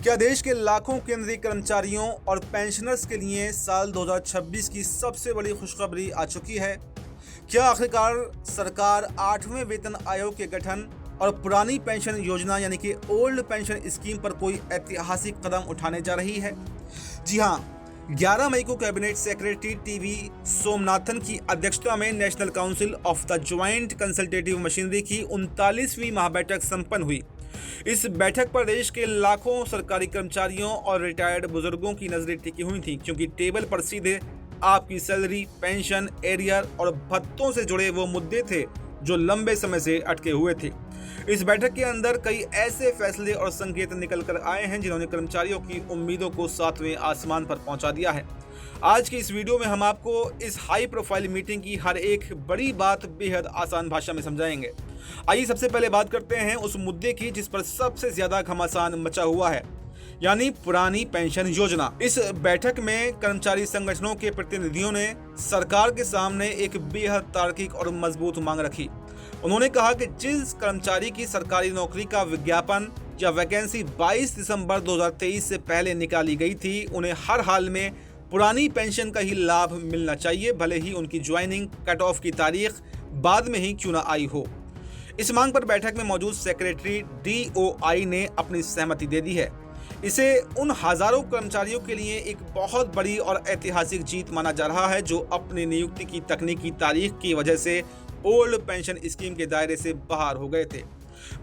क्या देश के लाखों केंद्रीय कर्मचारियों और पेंशनर्स के लिए साल 2026 की सबसे बड़ी खुशखबरी आ चुकी है? क्या आखिरकार सरकार 8वें वेतन आयोग के गठन और पुरानी पेंशन योजना यानी कि ओल्ड पेंशन स्कीम पर कोई ऐतिहासिक कदम उठाने जा रही है? जी हाँ, 11 मई को कैबिनेट सेक्रेटरी टीवी सोमनाथन की अध्यक्षता में national council of the joint consultative machinery की 39वीं महाबैठक संपन्न हुई। इस बैठक पर देश के लाखों सरकारी कर्मचारियों और रिटायर्ड बुजुर्गों की नजरें टिकी हुई थी, क्योंकि टेबल पर सीधे आपकी सैलरी, पेंशन, एरियर और भत्तों से जुड़े वो मुद्दे थे जो लंबे समय से अटके हुए थे। इस बैठक के अंदर कई ऐसे फैसले और संकेत निकल कर आए हैं जिन्होंने कर्मचारियों की उम्मीदों को 7वें आसमान पर पहुंचा दिया है। आज की इस वीडियो में हम आपको इस हाई प्रोफाइल मीटिंग की हर एक बड़ी बात बेहद आसान भाषा में समझाएंगे। आइए सबसे पहले बात करते हैं उस मुद्दे की जिस पर सबसे ज्यादा घमासान मचा हुआ है, यानी पुरानी पेंशन योजना। इस बैठक में कर्मचारी संगठनों के प्रतिनिधियों ने सरकार के सामने एक बेहद तार्किक और मजबूत मांग रखी। उन्होंने कहा कि जिस कर्मचारी की सरकारी नौकरी का विज्ञापन या वैकेंसी 22 दिसंबर 2023 से पहले निकाली गई थी, उन्हें हर हाल में पुरानी पेंशन का ही लाभ मिलना चाहिए, भले ही उनकी ज्वाइनिंग कट ऑफ की तारीख बाद में ही क्यों ना आई हो। इस मांग पर बैठक में मौजूद सेक्रेटरी DOI ने अपनी सहमति दे दी है। इसे उन हजारों कर्मचारियों के लिए एक बहुत बड़ी और ऐतिहासिक जीत माना जा रहा है जो अपनी नियुक्ति की तकनीकी तारीख की वजह से ओल्ड पेंशन स्कीम के दायरे से बाहर हो गए थे।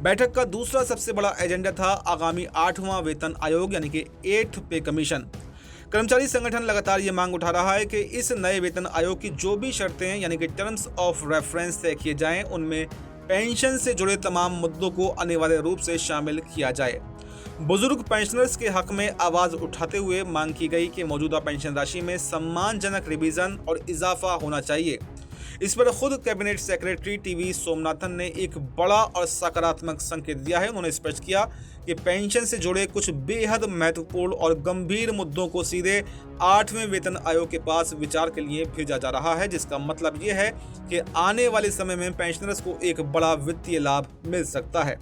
बैठक का दूसरा सबसे बड़ा एजेंडा था आगामी 8वां वेतन आयोग यानी कि 8th पे कमीशन। कर्मचारी संगठन लगातार ये मांग उठा रहा है कि इस नए वेतन आयोग की जो भी शर्तें यानी कि टर्म्स ऑफ रेफरेंस तय किए जाएं, उनमें पेंशन से जुड़े तमाम मुद्दों को अनिवार्य रूप से शामिल किया जाए। बुजुर्ग पेंशनर्स के हक में आवाज उठाते हुए मांग की गई कि मौजूदा पेंशन राशि में सम्मानजनक रिवीजन और इजाफा होना चाहिए। इस पर खुद कैबिनेट सेक्रेटरी टीवी सोमनाथन ने एक बड़ा और सकारात्मक संकेत दिया है। उन्होंने स्पष्ट किया कि पेंशन से जुड़े कुछ बेहद महत्वपूर्ण और गंभीर मुद्दों को सीधे 8वें वेतन आयोग के पास विचार के लिए भेजा जा रहा है, जिसका मतलब ये है कि आने वाले समय में पेंशनर्स को एक बड़ा वित्तीय लाभ मिल सकता है।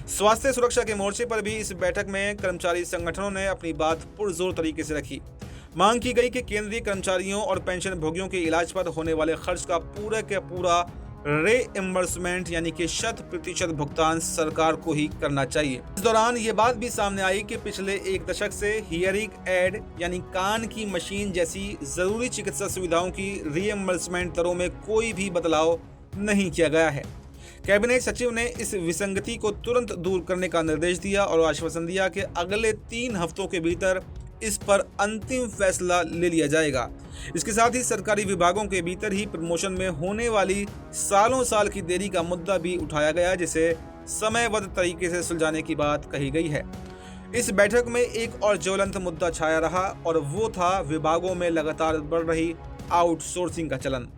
स्वास्थ्य सुरक्षा के मोर्चे पर भी इस बैठक में कर्मचारी संगठनों ने अपनी बात पुरजोर तरीके से रखी। मांग की गई कि केंद्रीय कर्मचारियों और पेंशन भोगियों के इलाज पर होने वाले खर्च का पूरा रीइंबर्समेंट यानी कि 100% भुगतान सरकार को ही करना चाहिए। इस दौरान ये बात भी सामने आई कि पिछले एक दशक से हियरिंग एड यानी कान की मशीन जैसी जरूरी चिकित्सा सुविधाओं की रीइंबर्समेंट दरों में कोई भी बदलाव नहीं किया गया है। कैबिनेट सचिव ने इस विसंगति को तुरंत दूर करने का निर्देश दिया और आश्वासन दिया कि अगले 3 हफ्तों के भीतर इस पर अंतिम फैसला ले लिया जाएगा। इसके साथ ही सरकारी विभागों के भीतर ही प्रमोशन में होने वाली सालों साल की देरी का मुद्दा भी उठाया गया, जिसे समयबद्ध तरीके से सुलझाने की बात कही गई है। इस बैठक में एक और ज्वलंत मुद्दा छाया रहा और वो था विभागों में लगातार बढ़ रही आउटसोर्सिंग का चलन।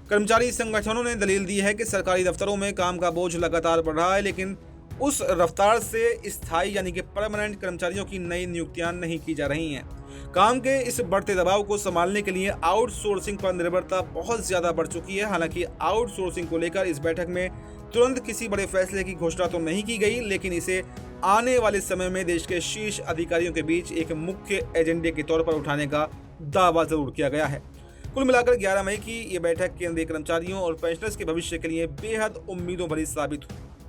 कर्मचारी संगठनों ने दलील दी है कि सरकारी दफ्तरों में काम का बोझ लगातार बढ़ रहा है, लेकिन उस रफ्तार से स्थायी यानी कि परमानेंट कर्मचारियों की नई नियुक्तियां नहीं की जा रही हैं। काम के इस बढ़ते दबाव को संभालने के लिए आउटसोर्सिंग पर निर्भरता बहुत ज्यादा बढ़ चुकी है। हालांकि आउटसोर्सिंग को लेकर इस बैठक में तुरंत किसी बड़े फैसले की घोषणा तो नहीं की गई, लेकिन इसे आने वाले समय में देश के शीर्ष अधिकारियों के बीच एक मुख्य एजेंडे के तौर पर उठाने का दावा जरूर किया गया है। कुल मिलाकर 11 मई की ये बैठक केंद्रीय कर्मचारियों और पेंशनर्स के भविष्य के लिए बेहद उम्मीदों भरी साबित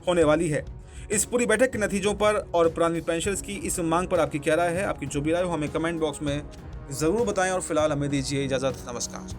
होने वाली है। इस पूरी बैठक के नतीजों पर और पुरानी पेंशनर्स की इस मांग पर आपकी क्या राय है? आपकी जो भी राय हो हमें कमेंट बॉक्स में ज़रूर बताएं और फिलहाल हमें दीजिए इजाज़त। नमस्कार।